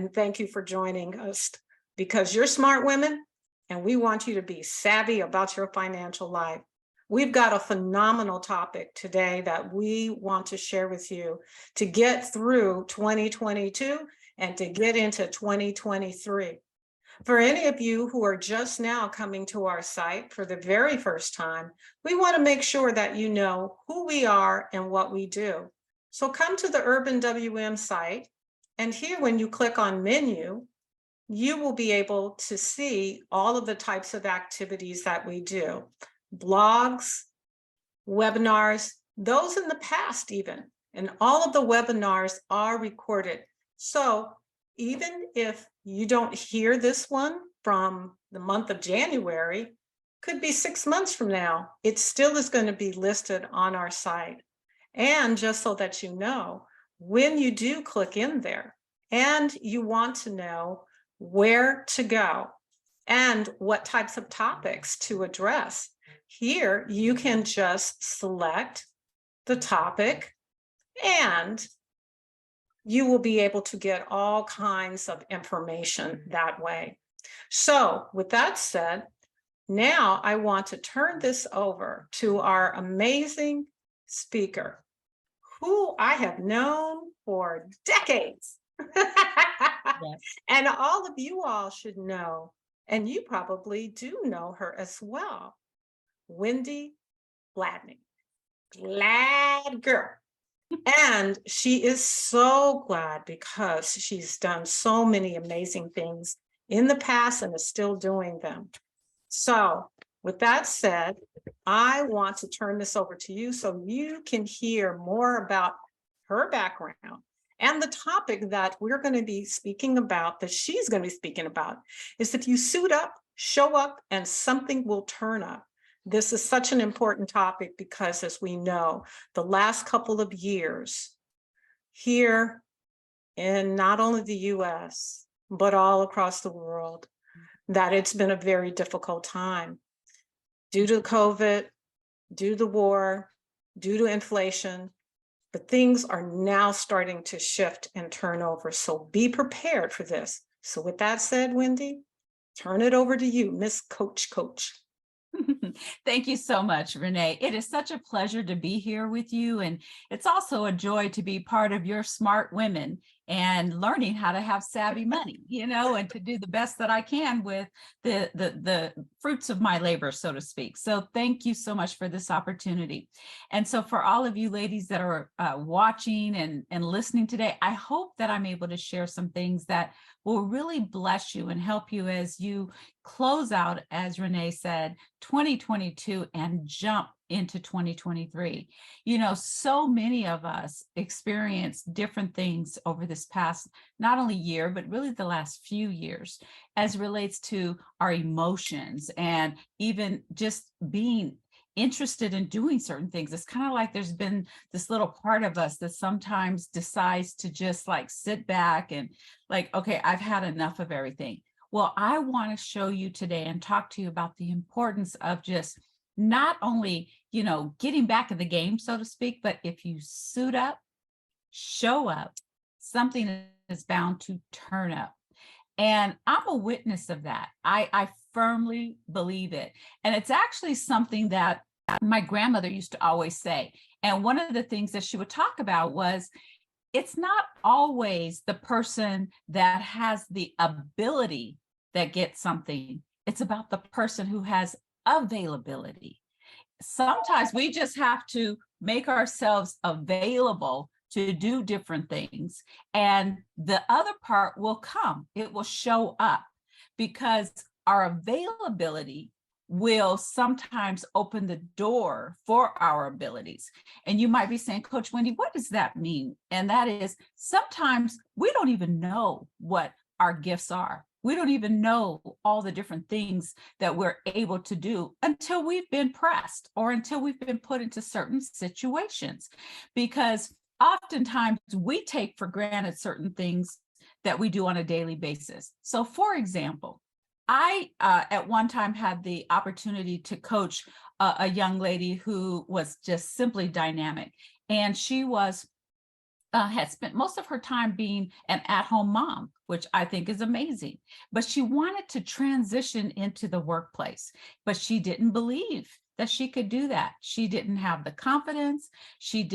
and thank you for joining us, because you're smart women and we want you to be savvy about your financial life. We've got a phenomenal topic today that we want to share with you to get through 2022 and to get into 2023. For any of you who are just now coming to our site for the very first time, we want to make sure that you know who we are and what we do. So come to the Urban WM site, and here when you click on menu, you will be able to see all of the types of activities that we do. Blogs, webinars, those in the past even, and all of the webinars are recorded. So even if you don't hear this one from the month of January, could be 6 months from now, it still is going to be listed on our site. And just so that you know, when you do click in there and you want to know where to go and what types of topics to address, here you can just select the topic and you will be able to get all kinds of information that way. So with that said, now I want to turn this over to our amazing speaker, who I have known for decades. Yes. And all of you all should know, and you probably do know her as well, Wendy Gladney. Glad girl. And she is so glad because she's done so many amazing things in the past and is still doing them. So with that said, I want to turn this over to you so you can hear more about her background. And the topic that we're going to be speaking about, that she's going to be speaking about, is if you suit up, show up, and something will turn up. This is such an important topic because, as we know, the last couple of years here in not only the US, but all across the world, that it's been a very difficult time due to COVID, due to the war, due to inflation, but things are now starting to shift and turn over. So be prepared for this. So with that said, Wendy, turn it over to you, Miss Coach. Thank you so much, Renee. It is such a pleasure to be here with you. And it's also a joy to be part of your smart women and learning how to have savvy money, and to do the best that I can with the fruits of my labor, so to speak. So thank you so much for this opportunity. And so for all of you ladies that are watching and listening today, I hope that I'm able to share some things that will really bless you and help you as you close out, as Renee said, 2022 and jump into 2023. So many of us experience different things over this past, not only year, but really the last few years as relates to our emotions and even just being interested in doing certain things. It's kind of like there's been this little part of us that sometimes decides to just like sit back and like, okay, I've had enough of everything. Well, I want to show you today and talk to you about the importance of just not only, getting back in the game, so to speak, but if you suit up, show up, something is bound to turn up. And I'm a witness of that. I firmly believe it. And it's actually something that my grandmother used to always say. And one of the things that she would talk about was, it's not always the person that has the ability that gets something. It's about the person who has availability. Sometimes we just have to make ourselves available to do different things. And the other part will come. It will show up because our availability will sometimes open the door for our abilities. And you might be saying, Coach Wendy, what does that mean? And that is, sometimes we don't even know what our gifts are. We don't even know all the different things that we're able to do until we've been pressed or until we've been put into certain situations. Because oftentimes we take for granted certain things that we do on a daily basis. So for example, I at one time had the opportunity to coach a young lady who was just simply dynamic. And she was had spent most of her time being an at-home mom, which I think is amazing. But she wanted to transition into the workplace, but she didn't believe that she could do that. She didn't have the confidence. She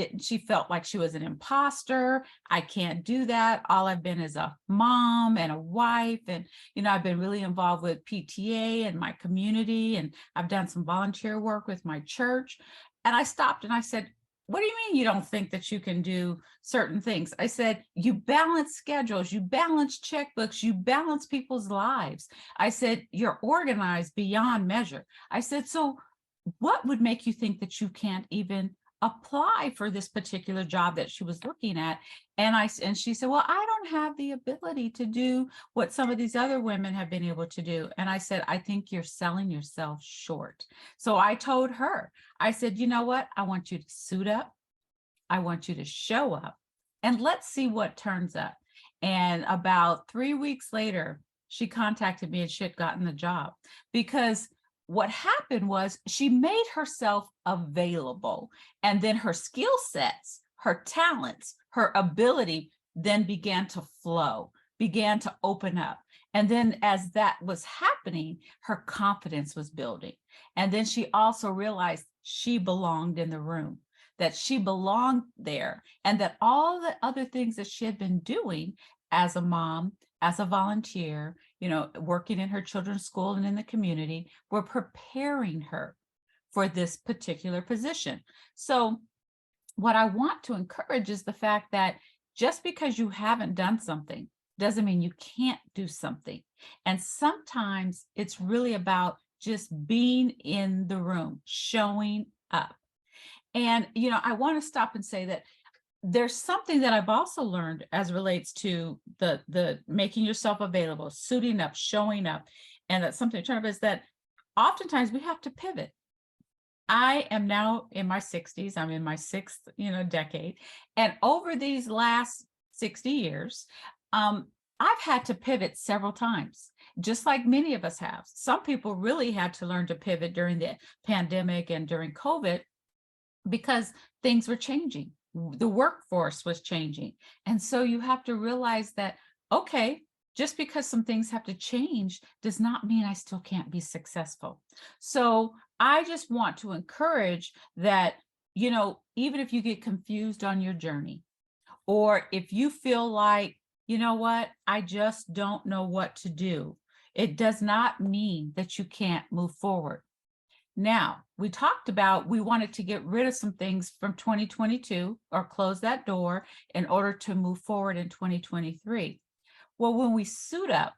felt like she was an imposter. I can't do that. All I've been is a mom and a wife. And, I've been really involved with PTA and my community, and I've done some volunteer work with my church. And I stopped and I said, what do you mean you don't think that you can do certain things? I said, you balance schedules, you balance checkbooks, you balance people's lives. I said, you're organized beyond measure. I said, so what would make you think that you can't even apply for this particular job that she was looking at? And she said, well, I don't have the ability to do what some of these other women have been able to do. And I said, I think you're selling yourself short. So I told her, I said, you know what? I want you to suit up. I want you to show up, and let's see what turns up. And about 3 weeks later, she contacted me and she had gotten the job, because what happened was she made herself available, and then her skill sets, her talents, her ability then began to flow, began to open up. And then as that was happening, her confidence was building. And then she also realized she belonged in the room, that she belonged there, and that all the other things that she had been doing as a mom, as a volunteer, working in her children's school and in the community, were preparing her for this particular position. So what I want to encourage is the fact that just because you haven't done something doesn't mean you can't do something. And sometimes it's really about just being in the room, showing up. And, I want to stop and say that there's something that I've also learned as relates to the making yourself available, suiting up, showing up. And that's something to turn up, is that oftentimes we have to pivot. I am now in my 60s. I'm in my sixth, decade. And over these last 60 years, I've had to pivot several times, just like many of us have. Some people really had to learn to pivot during the pandemic and during COVID, because things were changing. The workforce was changing. And so you have to realize that, okay, just because some things have to change does not mean I still can't be successful. So I just want to encourage that, even if you get confused on your journey, or if you feel like, you know what, I just don't know what to do, it does not mean that you can't move forward. Now, we talked about we wanted to get rid of some things from 2022, or close that door in order to move forward in 2023. Well, when we suit up,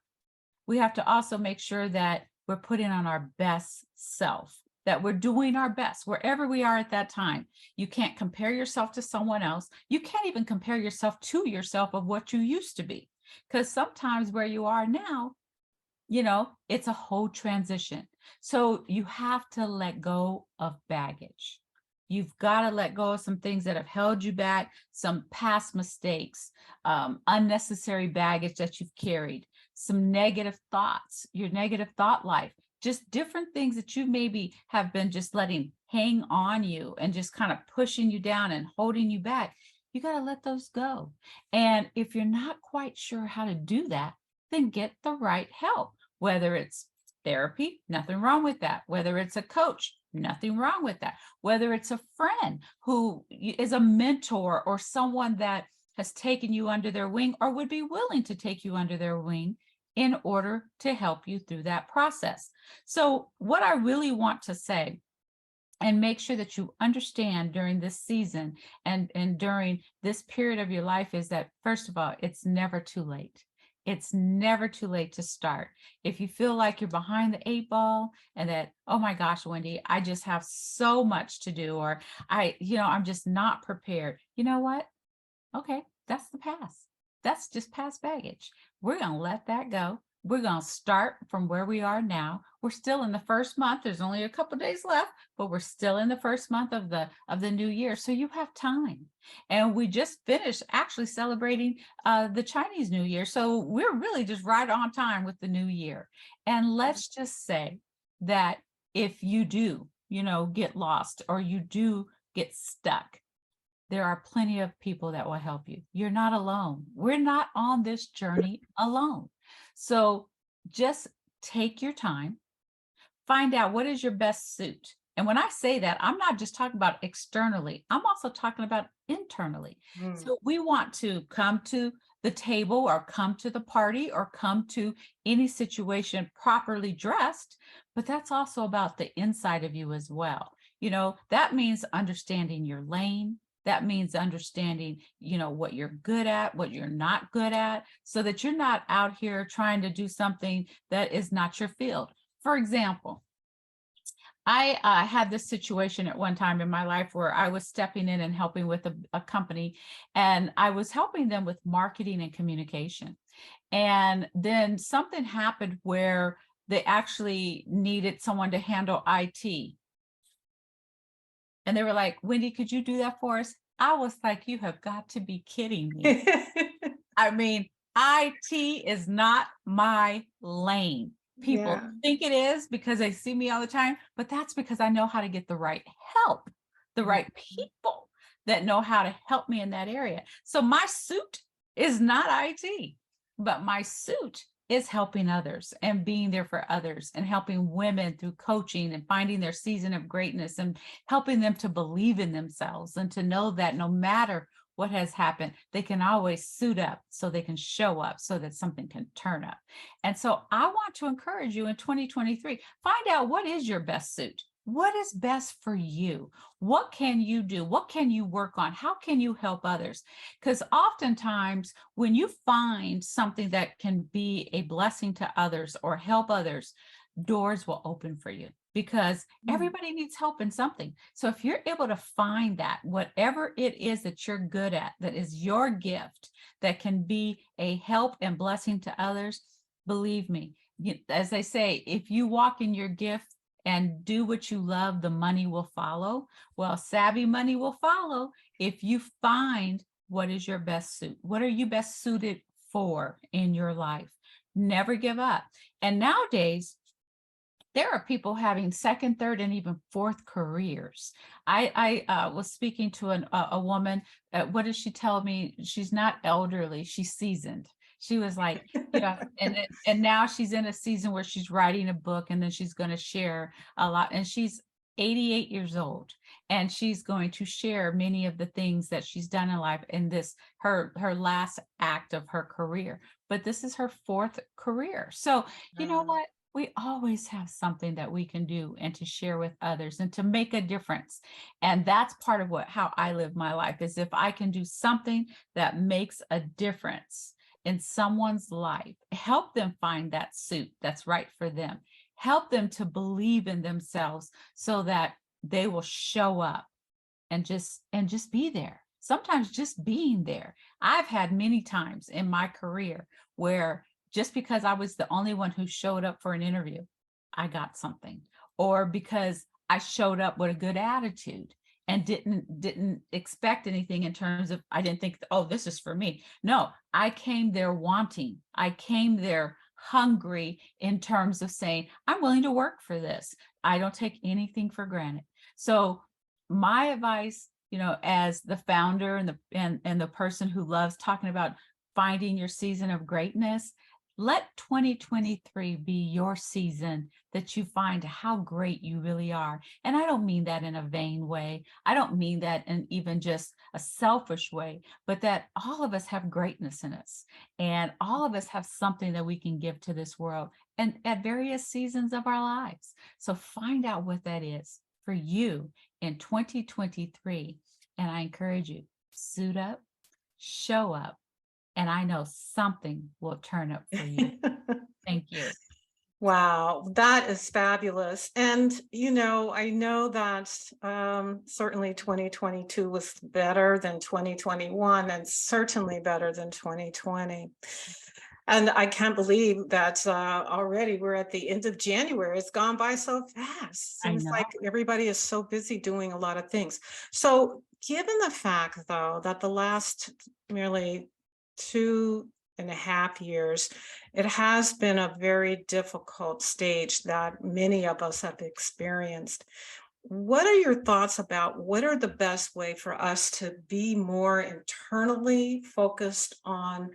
we have to also make sure that we're putting on our best self, that we're doing our best wherever we are at that time. You can't compare yourself to someone else. You can't even compare yourself to yourself of what you used to be, because sometimes where you are now, it's a whole transition. So you have to let go of baggage. You've got to let go of some things that have held you back, some past mistakes, unnecessary baggage that you've carried, some negative thoughts, your negative thought life, just different things that you maybe have been just letting hang on you and just kind of pushing you down and holding you back. You got to let those go. And if you're not quite sure how to do that, then get the right help, whether it's therapy, nothing wrong with that. Whether it's a coach, nothing wrong with that. Whether it's a friend who is a mentor, or someone that has taken you under their wing or would be willing to take you under their wing in order to help you through that process. So what I really want to say, and make sure that you understand during this season and during this period of your life, is that, first of all, it's never too late. It's never too late to start. If you feel like you're behind the 8 ball and that, oh my gosh, Wendy, I just have so much to do, or I'm just not prepared. You know what? Okay, that's the past. That's just past baggage. We're going to let that go. We're going to start from where we are now. We're still in the first month. There's only a couple days left, but we're still in the first month of the new year. So you have time. And we just finished actually celebrating the Chinese New Year. So we're really just right on time with the new year. And let's just say that if you do, get lost, or you do get stuck, there are plenty of people that will help you. You're not alone. We're not on this journey alone. So just take your time, find out what is your best suit. And when I say that, I'm not just talking about externally, I'm also talking about internally. Mm. So we want to come to the table or come to the party or come to any situation properly dressed, but that's also about the inside of you as well. You know, that means understanding your lane. That means understanding, you know, what you're good at, what you're not good at, so that you're not out here trying to do something that is not your field. For example, I had this situation at one time in my life where I was stepping in and helping with a company, and I was helping them with marketing and communication. And then something happened where they actually needed someone to handle IT. And they were like, Wendy, could you do that for us? I was like, you have got to be kidding me. I mean, IT is not my lane. People Yeah. think it is because they see me all the time, but that's because I know how to get the right help, the right people that know how to help me in that area. So my suit is not IT, but my suit is helping others and being there for others and helping women through coaching and finding their season of greatness and helping them to believe in themselves and to know that no matter what has happened, they can always suit up so they can show up so that something can turn up. And so I want to encourage you in 2023, find out what is your best suit. What is best for you? What can you do? What can you work on? How can you help others? Because oftentimes when you find something that can be a blessing to others or help others, doors will open for you because everybody needs help in something. So if you're able to find that, whatever it is that you're good at, that is your gift, that can be a help and blessing to others, believe me, as they say, if you walk in your gift and do what you love, the money will follow. Well, savvy money will follow if you find what is your best suit. What are you best suited for in your life? Never give up. And nowadays, there are people having second, third, and even fourth careers. I was speaking to a woman. What did she tell me? She's not elderly. She's seasoned. She was like, you know, and now she's in a season where she's writing a book, and then she's going to share a lot. And she's 88 years old, and she's going to share many of the things that she's done in life in this her last act of her career. But this is her fourth career. So you know what? We always have something that we can do and to share with others and to make a difference. And that's part of how I live my life, is if I can do something that makes a difference in someone's life, help them find that suit that's right for them, help them to believe in themselves so that they will show up and just be there. Sometimes just being there. I've had many times in my career where just because I was the only one who showed up for an interview, I got something. Or because I showed up with a good attitude and didn't expect anything in terms of, I didn't think, oh, this is for me. No, I came there wanting. I came there hungry in terms of saying, I'm willing to work for this. I don't take anything for granted. So my advice, you know, as the founder and the person who loves talking about finding your season of greatness, let 2023 be your season that you find how great you really are. And I don't mean that in a vain way. I don't mean that in even just a selfish way, but that all of us have greatness in us. And all of us have something that we can give to this world and at various seasons of our lives. So find out what that is for you in 2023. And I encourage you, suit up, show up, and I know something will turn up for you. Thank you. Wow, that is fabulous. And, you know, I know that certainly 2022 was better than 2021 and certainly better than 2020. And I can't believe that already we're at the end of January. It's gone by so fast. I Seems know. like everybody is so busy doing a lot of things. So given the fact, though, that the last merely 2.5 years, it has been a very difficult stage that many of us have experienced. what are your thoughts about what are the best way for us to be more internally focused on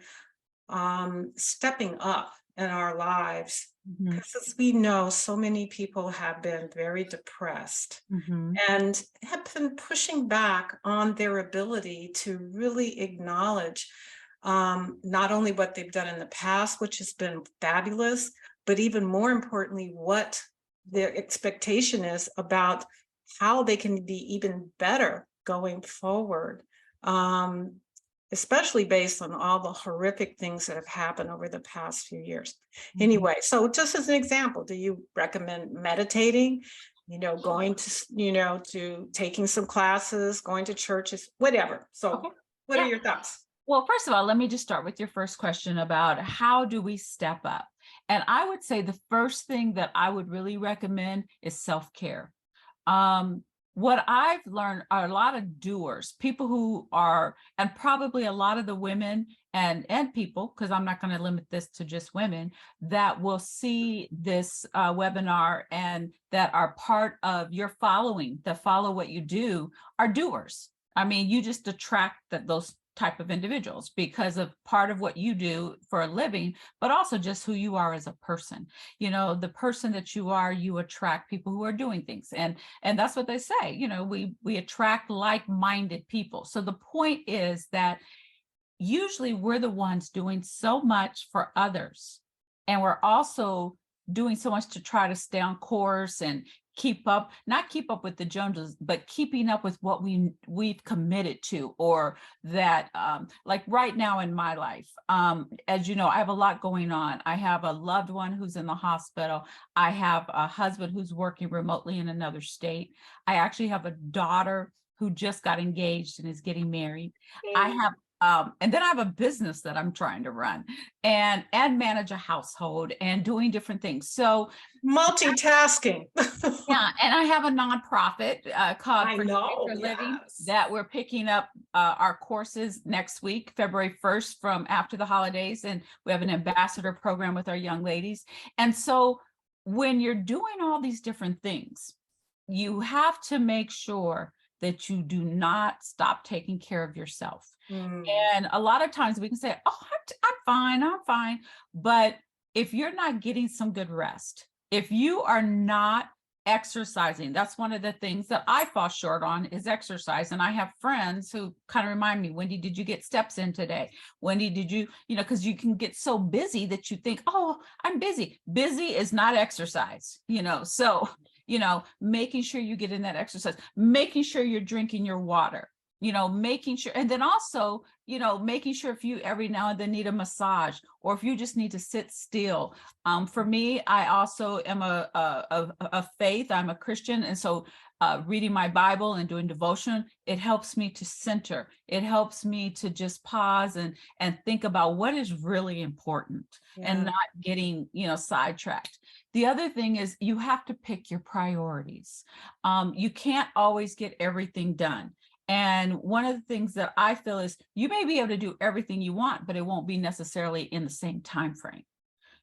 stepping up in our lives? Mhm, Because as we know, so many people have been very depressed mhm, and have been pushing back on their ability to really acknowledge not only what they've done in the past, which has been fabulous, but even more importantly, what their expectation is about how they can be even better going forward. Um, Especially based on all the horrific things that have happened over the past few years. mhm. Anyway, so just as an example, do you recommend meditating? Going to, to taking some classes, going to churches, whatever. So Okay. what are Yeah. your thoughts? Well, first of all, let me just start with your first question about how do we step up? And I would say the first thing that I would really recommend is self-care. Um, what I've learned are a lot of doers, people who are, and probably a lot of the women and people, because I'm not going to limit this to just women, that will see this webinar and that are part of your following, that follow what you do, are doers. I mean, you just attract those type of individuals because of part of what you do for a living, but also just who you are as a person. The person that you are, you attract people who are doing things. And that's what they say, we attract like-minded people. So the point is that usually we're the ones doing so much for others, and we're also doing so much to try to stay on course and not keep up with the Joneses, but keeping up with what we've committed to, or that like right now in my life, as you know, I have a lot going on. I have a loved one who's in the hospital. I have a husband who's working remotely in another state. I actually have a daughter who just got engaged and is getting married. I have and then I have a business that I'm trying to run and manage a household and doing different things. So Multitasking. yeah, and I have a nonprofit called I For Safe know, for Living yes. that we're picking up our courses next week, February 1st, from after the holidays, and we have an ambassador program with our young ladies. And so when you're doing all these different things, you have to make sure that you do not stop taking care of yourself. Mm, And a lot of times we can say, oh, I'm fine, I'm fine. But if you're not getting some good rest, if you are not exercising, that's one of the things that I fall short on, is exercise. And I have friends who kind of remind me, Wendy, did you get steps in today? Wendy, did you, because you can get so busy that you think, oh, I'm busy. Busy is not exercise, so making sure you get in that exercise, making sure you're drinking your water, making sure, and then also, making sure if you every now and then need a massage, or if you just need to sit still. For me, I also am a faith, I'm a Christian. And so reading my Bible and doing devotion, it helps me to center. It helps me to just pause and think about what is really important and yeah. not getting, sidetracked. The other thing is you have to pick your priorities. You can't always get everything done. And one of the things that I feel is you may be able to do everything you want, but it won't be necessarily in the same time frame.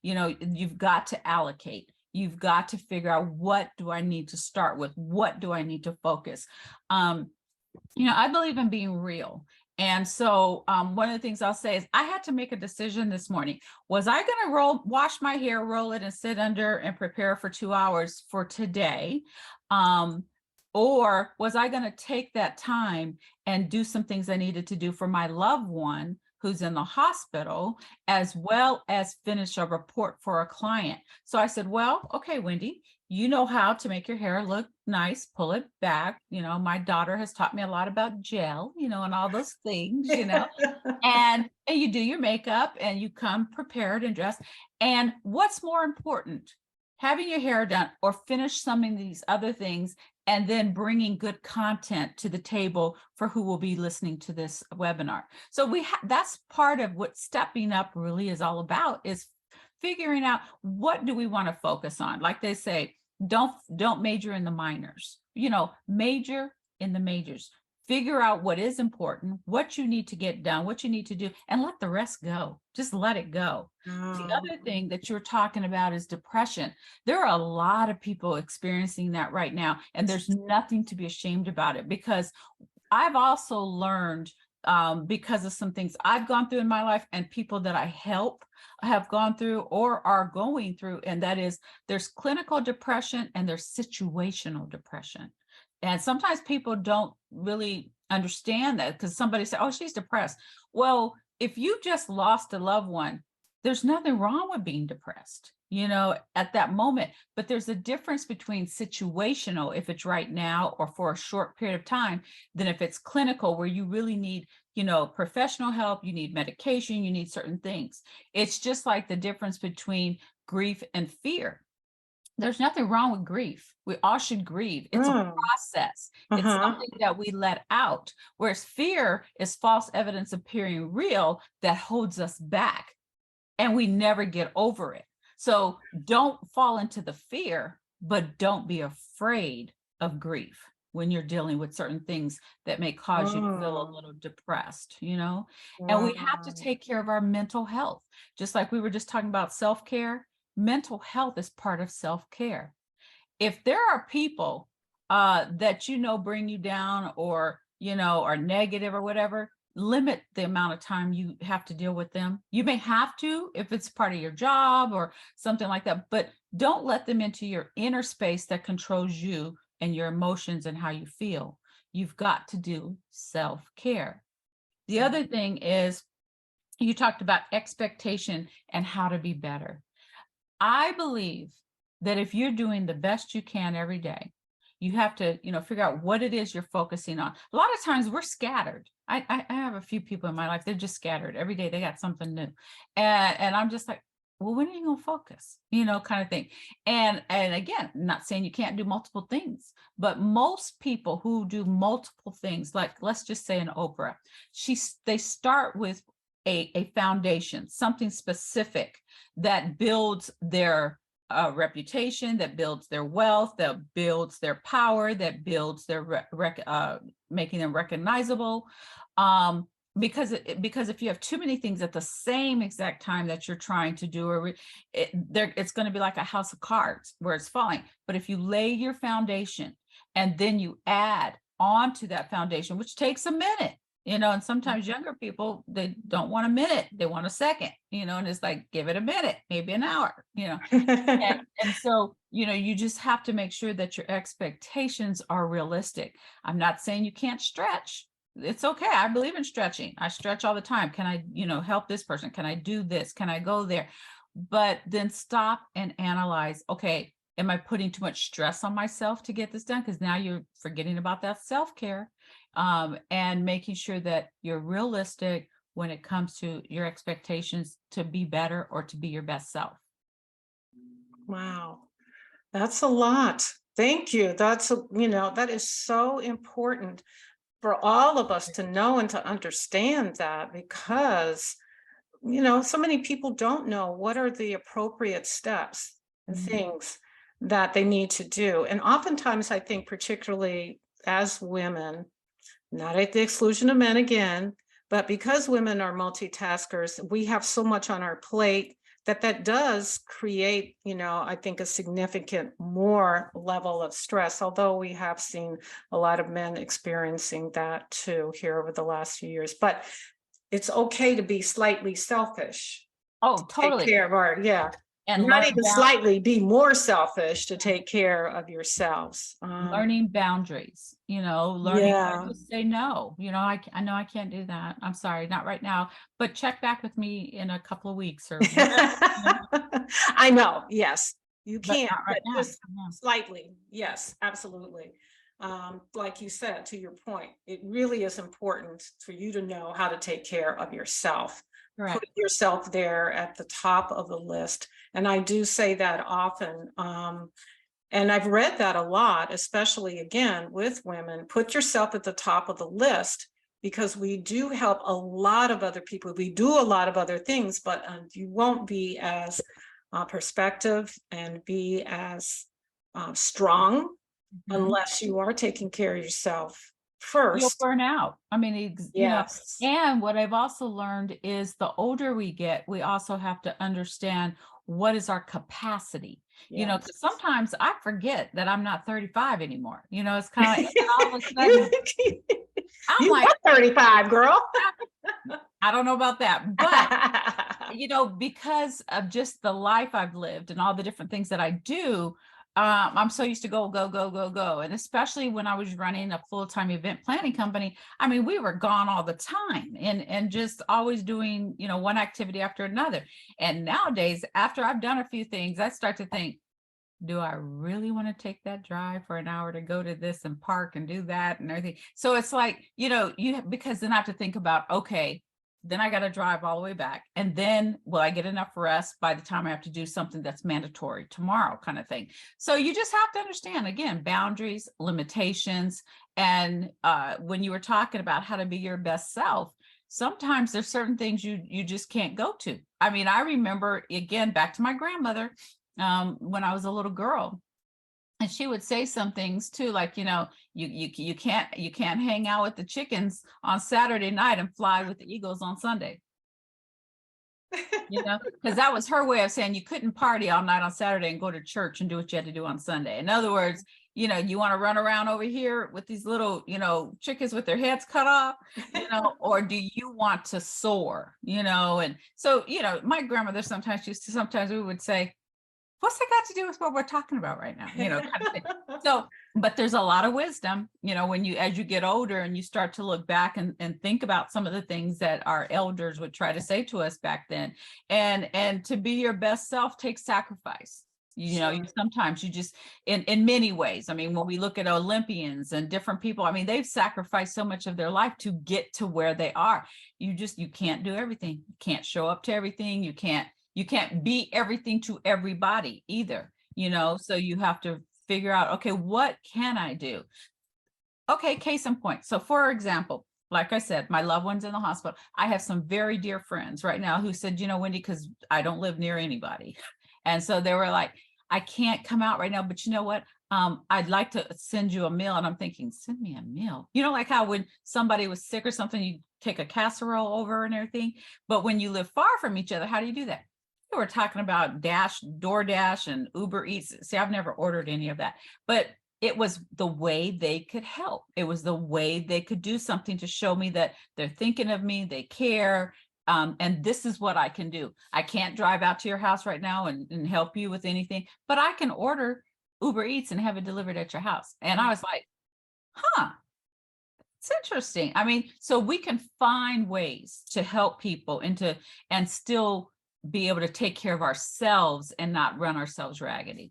You've got to allocate. You've got to figure out, what do I need to start with? What do I need to focus? I believe in being real. And so one of the things I'll say is I had to make a decision this morning. Was I going to wash my hair, roll it, and sit under and prepare for 2 hours for today? Or was I going to take that time and do some things I needed to do for my loved one who's in the hospital, as well as finish a report for a client? So I said, well, okay, Wendy, you know how to make your hair look nice, pull it back. My daughter has taught me a lot about gel, and all those things, and you do your makeup and you come prepared and dressed. And what's more important, having your hair done or finish some of these other things, and then bringing good content to the table for who will be listening to this webinar. So that's part of what stepping up really is all about, is figuring out, what do we want to focus on? Like they say, don't major in the minors, major in the majors. figure out what is important, what you need to get done, what you need to do, and let the rest go. Just let it go. The other thing that you're talking about is depression. There are a lot of people experiencing that right now, and there's nothing to be ashamed about it, because I've also learned, because of some things I've gone through in my life and people that I help have gone through or are going through, and that is, there's clinical depression and there's situational depression. And sometimes people don't really understand that, because somebody said, oh, she's depressed. Well, if you just lost a loved one, there's nothing wrong with being depressed, at that moment. But there's a difference between situational, if it's right now or for a short period of time, than if it's clinical, where you really need, professional help, you need medication, you need certain things. It's just like the difference between grief and fear. There's nothing wrong with grief. We all should grieve. It's a process. It's something that we let out. Whereas fear is false evidence appearing real that holds us back, and we never get over it. So don't fall into the fear, but don't be afraid of grief when you're dealing with certain things that may cause you to feel a little depressed, And we have to take care of our mental health. Just like we were just talking about self-care, mental health is part of self-care. If there are people that bring you down, or are negative or whatever, limit the amount of time you have to deal with them. You may have to if it's part of your job or something like that, but don't let them into your inner space that controls you and your emotions and how you feel. You've got to do self-care. The other thing is, you talked about expectation and how to be better. I believe that if you're doing the best you can every day, you have to, figure out what it is you're focusing on. A lot of times we're scattered. I have a few people in my life, they're just scattered. Every day they got something new. And I'm just like, well, when are you gonna focus? Kind of thing. And again, I'm not saying you can't do multiple things, but most people who do multiple things, like let's just say an Oprah, they start with a foundation, something specific that builds their reputation, that builds their wealth, that builds their power, that builds their making them recognizable. Because if you have too many things at the same exact time that you're trying to do, it's going to be like a house of cards where it's falling. But if you lay your foundation and then you add on to that foundation, which takes a minute, and sometimes younger people, they don't want a minute, they want a second, and it's like, give it a minute, maybe an hour, and so, you just have to make sure that your expectations are realistic. I'm not saying you can't stretch. It's okay. I believe in stretching. I stretch all the time. Can I, help this person? Can I do this? Can I go there? But then stop and analyze, okay, am I putting too much stress on myself to get this done? Because now you're forgetting about that self-care, and making sure that you're realistic when it comes to your expectations to be better or to be your best self. Wow, that's a lot. Thank you. That is so important for all of us to know and to understand that, because, so many people don't know what are the appropriate steps and things that they need to do. And oftentimes, I think, particularly as women, not at the exclusion of men again, but because women are multitaskers, we have so much on our plate that does create, I think, a significant more level of stress, although we have seen a lot of men experiencing that too here over the last few years. But it's okay to be slightly selfish. Oh, totally. Take care of and not even slightly, be more selfish to take care of yourselves. Learning boundaries, learning how to say no. I know I can't do that. I'm sorry, not right now, but check back with me in a couple of weeks or whatever. I know, yes, you But can, not right but now. just slightly. Yes, absolutely. Like you said, to your point, it really is important for you to know how to take care of yourself. Correct. Put yourself there at the top of the list. And I do say that often. And I've read that a lot, especially again with women. Put yourself at the top of the list, because we do help a lot of other people. We do a lot of other things, but you won't be as perspective and be as strong unless you are taking care of yourself. you'll first. burn out. I mean, Yes. and what I've also learned is the older we get, we also have to understand what is our capacity. Yes. Because sometimes I forget that I'm not 35 anymore. It's kind of like, and then all of a You, sudden I'm you like, are 35, girl. I don't know about that, but because of just the life I've lived and all the different things that I do, I'm so used to go, go, go, go, go. And especially when I was running a full-time event planning company, I mean, we were gone all the time and just always doing, one activity after another. And nowadays, after I've done a few things, I start to think, do I really want to take that drive for an hour to go to this and park and do that and everything? So it's like, because then I have to think about, okay, then I got to drive all the way back. And then will I get enough rest by the time I have to do something that's mandatory tomorrow, kind of thing. So you just have to understand, again, boundaries, limitations. And when you were talking about how to be your best self, sometimes there's certain things you just can't go to. I mean, I remember, again, back to my grandmother, when I was a little girl. And she would say some things too, like, you can't hang out with the chickens on Saturday night and fly with the eagles on Sunday. Because that was her way of saying you couldn't party all night on Saturday and go to church and do what you had to do on Sunday. In other words, you want to run around over here with these little, chickens with their heads cut off, or do you want to soar, and so, my grandmother sometimes we would say, what's that got to do with what we're talking about right now? Kind of thing. So, but there's a lot of wisdom, as you get older and you start to look back and think about some of the things that our elders would try to say to us back then. And to be your best self takes sacrifice. Sometimes you just, in many ways, I mean, when we look at Olympians and different people, I mean, they've sacrificed so much of their life to get to where they are. You can't do everything. You can't show up to everything. You can't be everything to everybody either, so you have to figure out, okay, what can I do? Okay, case in point. So for example, like I said, my loved one's in the hospital. I have some very dear friends right now who said, Wendy, because I don't live near anybody. And so they were like, I can't come out right now, but you know what? I'd like to send you a meal. And I'm thinking, send me a meal. Like how when somebody was sick or something, you take a casserole over and everything. But when you live far from each other, how do you do that? We're talking about DoorDash and Uber Eats. See, I've never ordered any of that, but it was the way they could help. It was the way they could do something to show me that they're thinking of me, they care. And this is what I can do. I can't drive out to your house right now and help you with anything, but I can order Uber Eats and have it delivered at your house. And I was like, it's interesting. I mean, so we can find ways to help people and still be able to take care of ourselves and not run ourselves raggedy.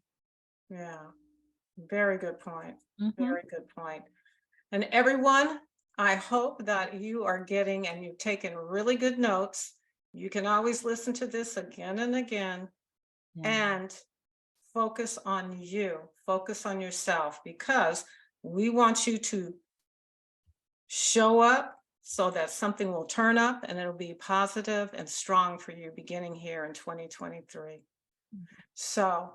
Yeah, very good point. Mm-hmm. Very good point. And everyone, I hope that you are getting and you've taken really good notes. You can always listen to this again and again and focus on you, focus on yourself, because we want you to show up so that something will turn up and it'll be positive and strong for you beginning here in 2023. So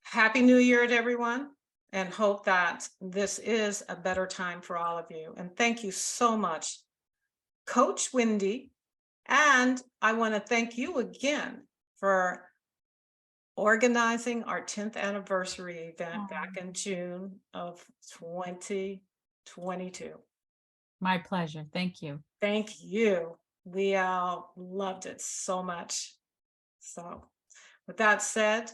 happy New Year to everyone, and hope that this is a better time for all of you. And thank you so much, Coach Wendy. And I want to thank you again for organizing our 10th anniversary event back in June of 2022. My pleasure. Thank you. Thank you. We all loved it so much. So with that said,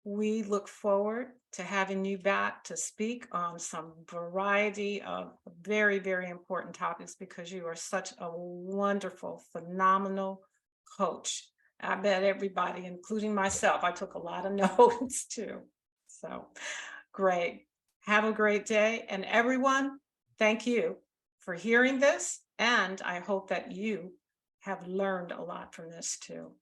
we look forward to having you back to speak on some variety of very, very important topics, because you are such a wonderful, phenomenal coach. I bet everybody, including myself, I took a lot of notes too. So great. Have a great day. And everyone, thank you for hearing this. And I hope that you have learned a lot from this too.